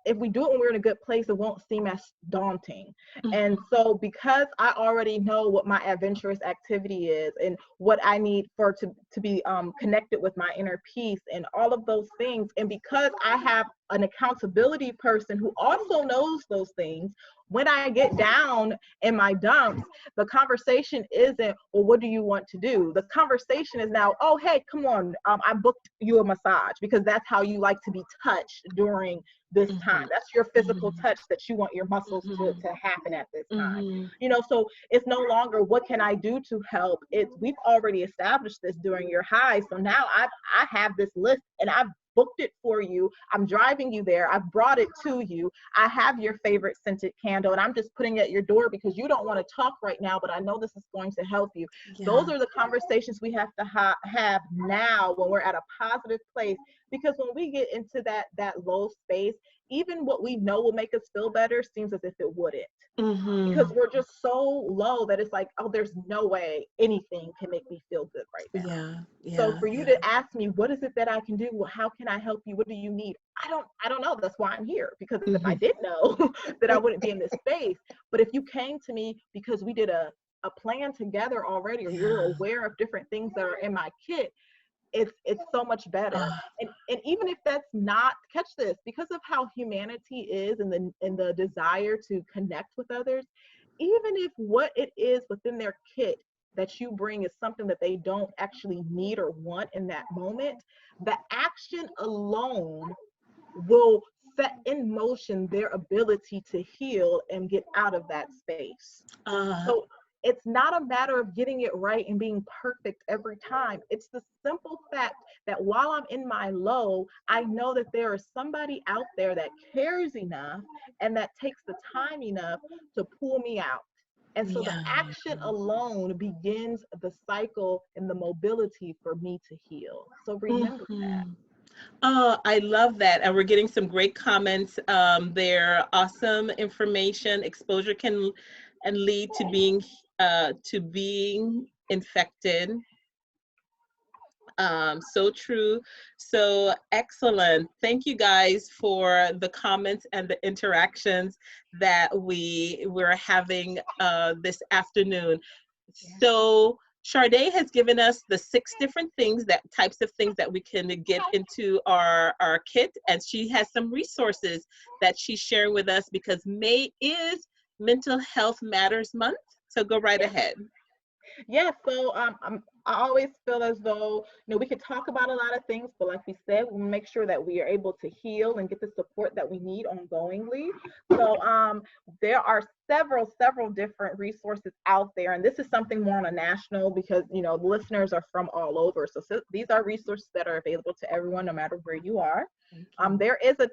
Speaker 3: if we do it when we're in a good place, it won't seem as daunting.
Speaker 1: Mhm.
Speaker 3: And so because I already know what my adventurous activity is and what I need for to be connected with my inner peace and all of those things, and because I have an accountability person who also knows those things, when I get down in my dumps, the conversation isn't, well, what do you want to do? The conversation is now, oh, hey, come on, I booked you a massage because that's how you like to be touched during this time. That's your physical touch that you want your muscles to happen at this time. You know, so it's no longer what can I do to help? It's we've already established this during your high. So now I have this list and I've booked it for you. I'm driving you there. I've brought it to you. I have your favorite scented candle and I'm just putting it at your door because you don't want to talk right now, but I know this is going to help you.
Speaker 1: Yeah.
Speaker 3: Those are the conversations we have to have now when we're at a positive place, because when we get into that low space, even what we know will make us feel better seems as if it wouldn't. Because we're just so low that it's like, oh, there's no way anything can make me feel good right now. So for you to ask me, what is it that I can do? Well, how can I help you? What do you need? I don't know. That's why I'm here. Because if I did know, that I wouldn't be in this space. But if you came to me because we did a plan together already, or you're aware of different things that are in my kit, it's so much better. And even if that's not, catch this, because of how humanity is and the desire to connect with others, even if what it is within their kit that you bring is something that they don't actually need or want in that moment, the action alone will set in motion their ability to heal and get out of that space. So it's not a matter of getting it right and being perfect every time. It's the simple fact that while I'm in my low, I know that there is somebody out there that cares enough and that takes the time enough to pull me out. And so the action alone begins the cycle and the mobility for me to heal. So remember that.
Speaker 1: Oh, I love that. And we're getting some great comments there. Awesome information. Exposure can and lead to being infected. So true. So excellent. Thank you guys for the comments and the interactions that we're having this afternoon. So Chardé has given us the 6 different things, types of things that we can get into our kit. And she has some resources that she's sharing with us because May is Mental Health Matters Month. So go right ahead.
Speaker 3: Yeah, so I always feel as though, we could talk about a lot of things, but like we said, we'll make sure that we are able to heal and get the support that we need ongoingly. So there are several different resources out there, and this is something more on a national, because the listeners are from all over. So these are resources that are available to everyone, no matter where you are. There is a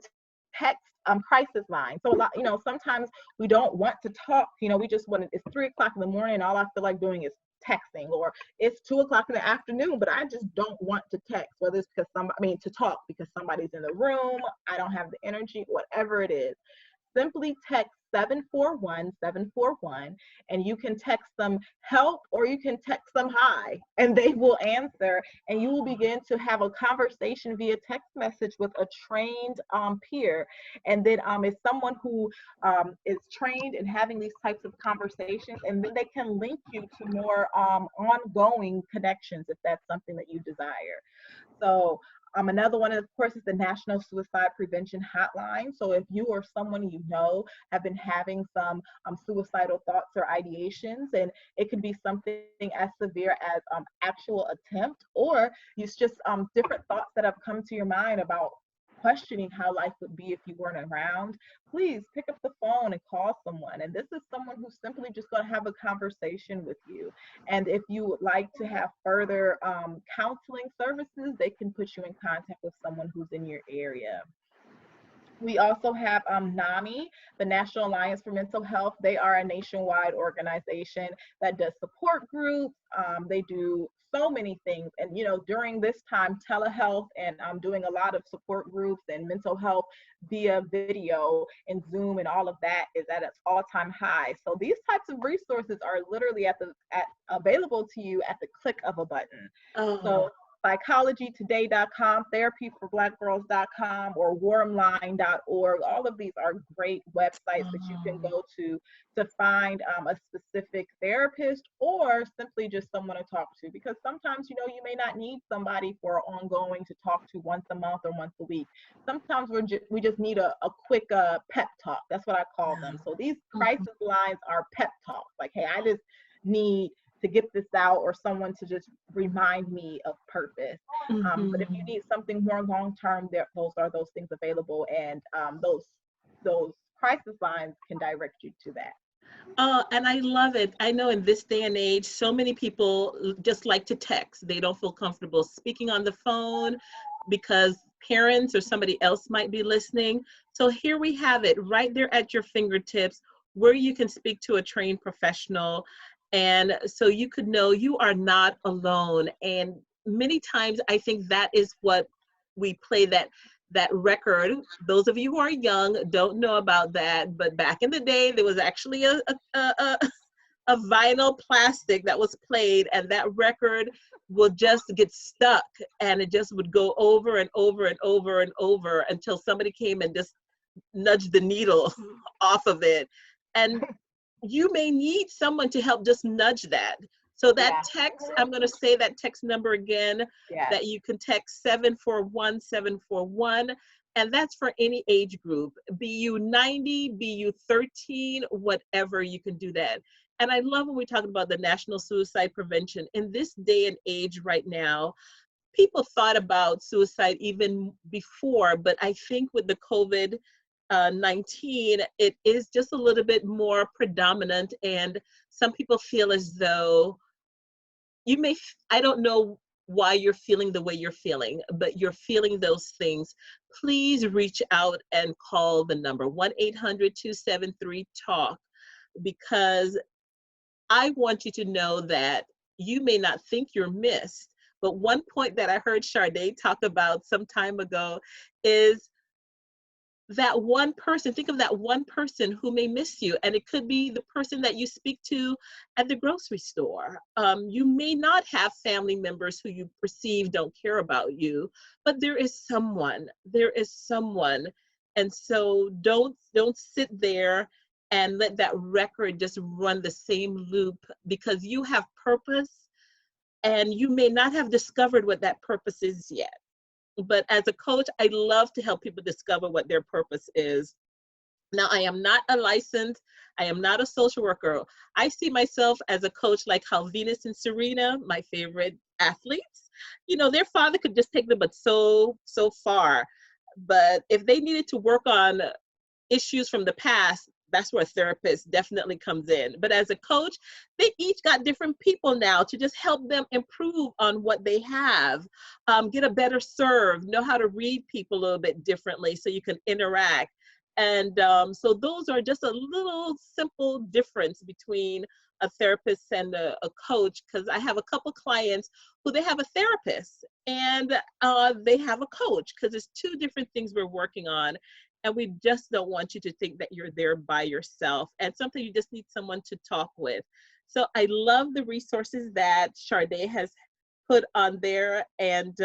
Speaker 3: text crisis line. So a lot, sometimes we don't want to talk. We just want to. It's 3 o'clock in the morning, and all I feel like doing is texting, or it's 2 o'clock in the afternoon, but I just don't want to text, whether it's because to talk because somebody's in the room, I don't have the energy, whatever it is. Simply text 741-741, and you can text them help or you can text them hi, and they will answer, and you will begin to have a conversation via text message with a trained peer. And then it's someone who is trained in having these types of conversations, and then they can link you to more ongoing connections if that's something that you desire. So another one, of course, is the National Suicide Prevention Hotline. So if you or someone have been having some suicidal thoughts or ideations, and it could be something as severe as actual attempt, or it's just different thoughts that have come to your mind about questioning how life would be if you weren't around, please pick up the phone and call someone. And this is someone who's simply just going to have a conversation with you. And if you would like to have further counseling services, they can put you in contact with someone who's in your area. We also have NAMI, the National Alliance for Mental Health. They are a nationwide organization that does support groups. They do so many things. And, during this time, telehealth and doing a lot of support groups and mental health via video and Zoom and all of that is at its all-time high. So these types of resources are literally available to you at the click of a button. So psychologytoday.com, therapyforblackgirls.com, or warmline.org. All of these are great websites that you can go to find a specific therapist, or simply just someone to talk to. Because sometimes, you know, you may not need somebody for ongoing to talk to once a month or once a week. Sometimes we just need a quick pep talk. That's what I call them. So these crisis lines are pep talks. Like, hey, I just need to get this out, or someone to just remind me of purpose. But if you need something more long-term, those are those things available, and those crisis lines can direct you to that.
Speaker 1: And I love it. I know in this day and age, so many people just like to text. They don't feel comfortable speaking on the phone because parents or somebody else might be listening. So here we have it right there at your fingertips, where you can speak to a trained professional. And so you could know you are not alone. And many times I think that is what we play, that record. Those of you who are young don't know about that, but back in the day, there was actually a vinyl plastic that was played, and that record would just get stuck, and it just would go over and over and over and over until somebody came and just nudged the needle off of it. And you may need someone to help just nudge that. So that text, I'm going to say that text number again, that you can text 741-741, and that's for any age group. Be you 90, be you 13, whatever, you can do that. And I love when we talk about the National Suicide Prevention. In this day and age right now, people thought about suicide even before, but I think with the COVID-19, it is just a little bit more predominant, and some people feel as though I don't know why you're feeling the way you're feeling, but you're feeling those things. Please reach out and call the number 1-800-273-TALK, because I want you to know that you may not think you're missed. But one point that I heard Chardé talk about some time ago is that one person. Think of that one person who may miss you, and it could be the person that you speak to at the grocery store. You may not have family members who you perceive don't care about you, but there is someone. And so don't sit there and let that record just run the same loop, because you have purpose, and you may not have discovered what that purpose is yet. But as a coach, I love to help people discover what their purpose is. Now, I am not a licensed, I am not a social worker. I see myself as a coach, like how Venus and Serena, my favorite athletes, you know, their father could just take them but so far. But if they needed to work on issues from the past, that's where a therapist definitely comes in. But as a coach, they each got different people now to just help them improve on what they have, get a better serve, know how to read people a little bit differently so you can interact. And so those are just a little simple difference between a therapist and a coach, because I have a couple clients who they have a therapist and they have a coach, because it's two different things we're working on. And we just don't want you to think that you're there by yourself, and something you just need someone to talk with. So I love the resources that Chardé has put on there, and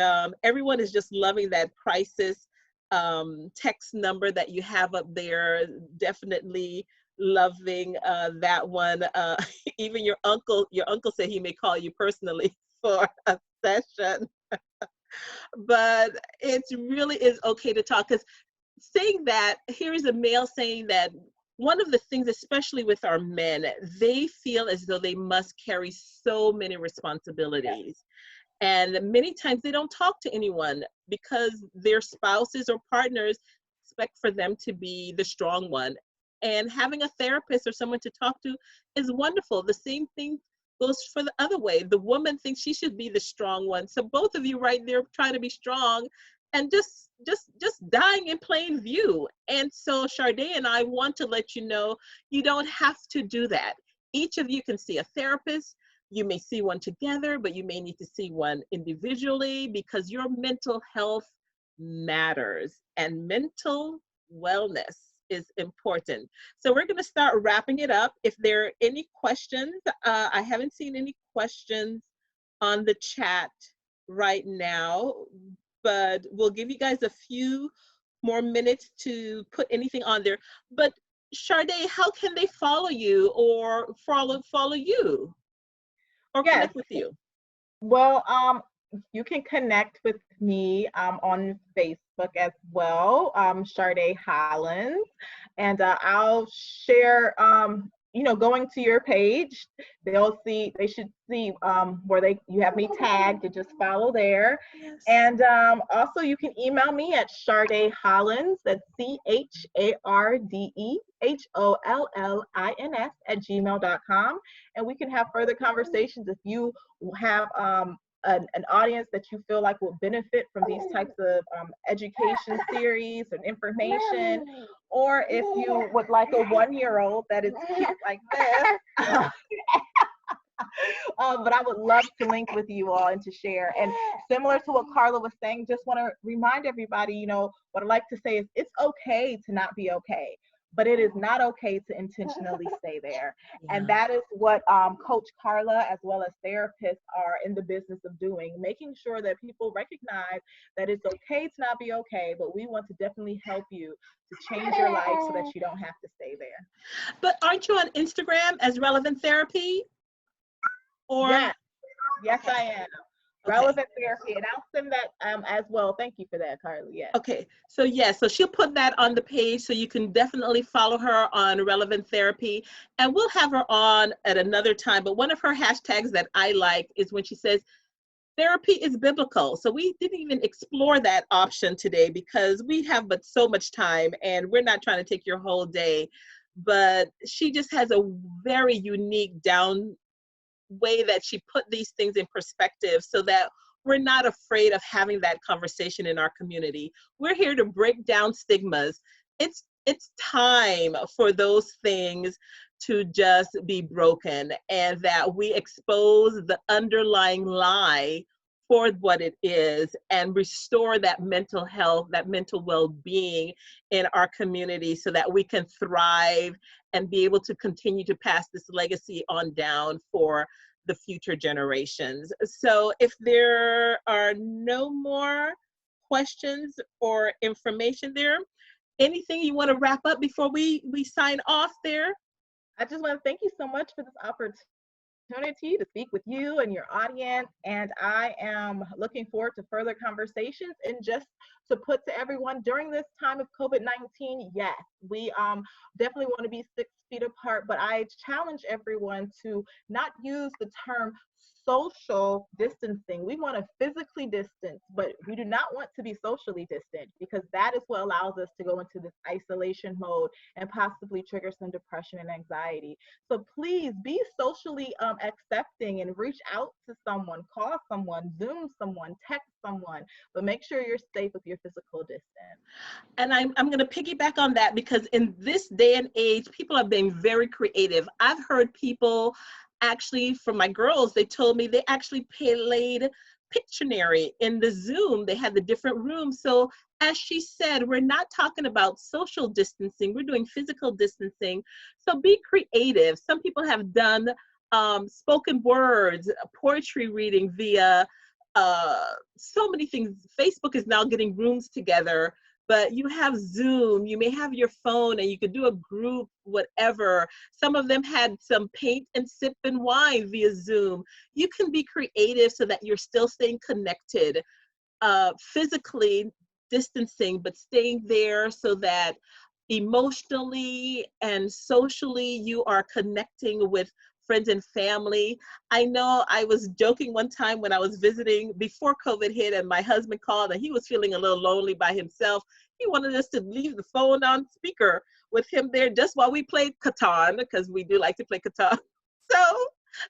Speaker 1: everyone is just loving that crisis text number that you have up there. Definitely loving that one. Even your uncle said he may call you personally for a session. But it really is okay to talk, because saying that, here is a male saying that one of the things, especially with our men, they feel as though they must carry so many responsibilities. And many times they don't talk to anyone because their spouses or partners expect for them to be the strong one. And having a therapist or someone to talk to is wonderful. The same thing goes for the other way. The woman thinks she should be the strong one. So both of you right there trying to be strong and just dying in plain view. And so Chardé and I want to let you know, you don't have to do that. Each of you can see a therapist. You may see one together, but you may need to see one individually, because your mental health matters and mental wellness is important. So we're going to start wrapping it up. If there are any questions, I haven't seen any questions on the chat right now, but we'll give you guys a few more minutes to put anything on there. But Chardé, how can they follow you or follow you or
Speaker 3: Yes.
Speaker 1: connect with you?
Speaker 3: Well, you can connect with me on Facebook as well, Chardé Hollins, and I'll share. Going to your page, they should see where you have me tagged, to just follow there.
Speaker 1: Yes.
Speaker 3: And also you can email me at Chardé Hollins, that's CHARDEHOLLINS @gmail.com, and we can have further conversations if you have an audience that you feel like will benefit from these types of education series and information, or if you would like a 1-year-old that is cute like this. But I would love to link with you all and to share. And similar to what Carla was saying, just want to remind everybody, what I like to say is it's okay to not be okay, but it is not okay to intentionally stay there.
Speaker 1: Yeah.
Speaker 3: And that is what Coach Carla, as well as therapists, are in the business of doing, making sure that people recognize that it's okay to not be okay, but we want to definitely help you to change your life so that you don't have to stay there.
Speaker 1: But aren't you on Instagram as Relevant Therapy? Or
Speaker 3: yes,
Speaker 1: okay.
Speaker 3: I am.
Speaker 1: Okay.
Speaker 3: Relevant Therapy, and I'll send that as well. Thank you for that, Carla. Yes.
Speaker 1: Okay, so yeah, so she'll put that on the page, so you can definitely follow her on Relevant Therapy, and we'll have her on at another time. But one of her hashtags that I like is when she says therapy is biblical. So we didn't even explore that option today because we have but so much time, and we're not trying to take your whole day. But she just has a very unique down way that she put these things in perspective so that we're not afraid of having that conversation in our community. We're here to break down stigmas. It's time for those things to just be broken, and that we expose the underlying lie for what it is and restore that mental health, that mental well-being in our community so that we can thrive and be able to continue to pass this legacy on down for the future generations. So if there are no more questions or information there, anything you want to wrap up before we sign off there?
Speaker 3: I just want to thank you so much for this opportunity to speak with you and your audience, and I am looking forward to further conversations. And just to put to everyone, during this time of COVID-19, yes, we definitely want to be 6 feet apart, but I challenge everyone to not use the term social distancing. We want to physically distance, but we do not want to be socially distant, because that is what allows us to go into this isolation mode and possibly trigger some depression and anxiety. So please be socially accepting and reach out to someone, call someone, Zoom someone, text someone, but make sure you're safe with your physical distance.
Speaker 1: And I'm going to piggyback on that, because in this day and age, people are being very creative. I've heard people actually, from my girls, they told me they actually played Pictionary in the Zoom. They had the different rooms. So as she said, we're not talking about social distancing, we're doing physical distancing. So be creative. Some people have done spoken words, poetry reading via so many things. Facebook is now getting rooms together, but you have Zoom, you may have your phone, and you could do a group, whatever. Some of them had some paint and sip and wine via Zoom. You can be creative so that you're still staying connected, physically distancing, but staying there so that emotionally and socially you are connecting with friends and family. I know I was joking one time when I was visiting before COVID hit, and my husband called and he was feeling a little lonely by himself. He wanted us to leave the phone on speaker with him there just while we played Catan, because we do like to play Catan. So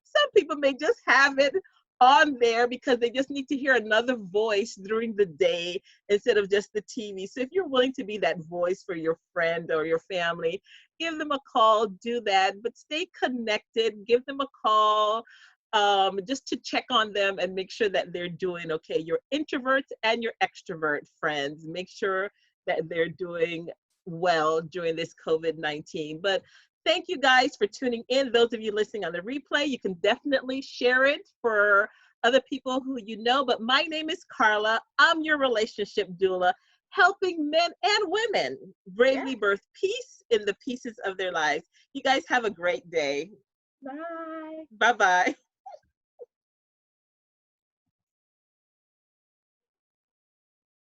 Speaker 1: some people may just have it on there because they just need to hear another voice during the day instead of just the TV. So if you're willing to be that voice for your friend or your family, give them a call, do that, but stay connected, give them a call, just to check on them and make sure that they're doing okay. Your introverts and your extrovert friends, make sure that they're doing well during this COVID-19. But thank you guys for tuning in. Those of you listening on the replay, you can definitely share it for other people who you know, but my name is Carla. I'm your relationship doula, helping men and women bravely birth peace in the pieces of their lives. You guys have a great day.
Speaker 3: Bye.
Speaker 1: Bye-bye.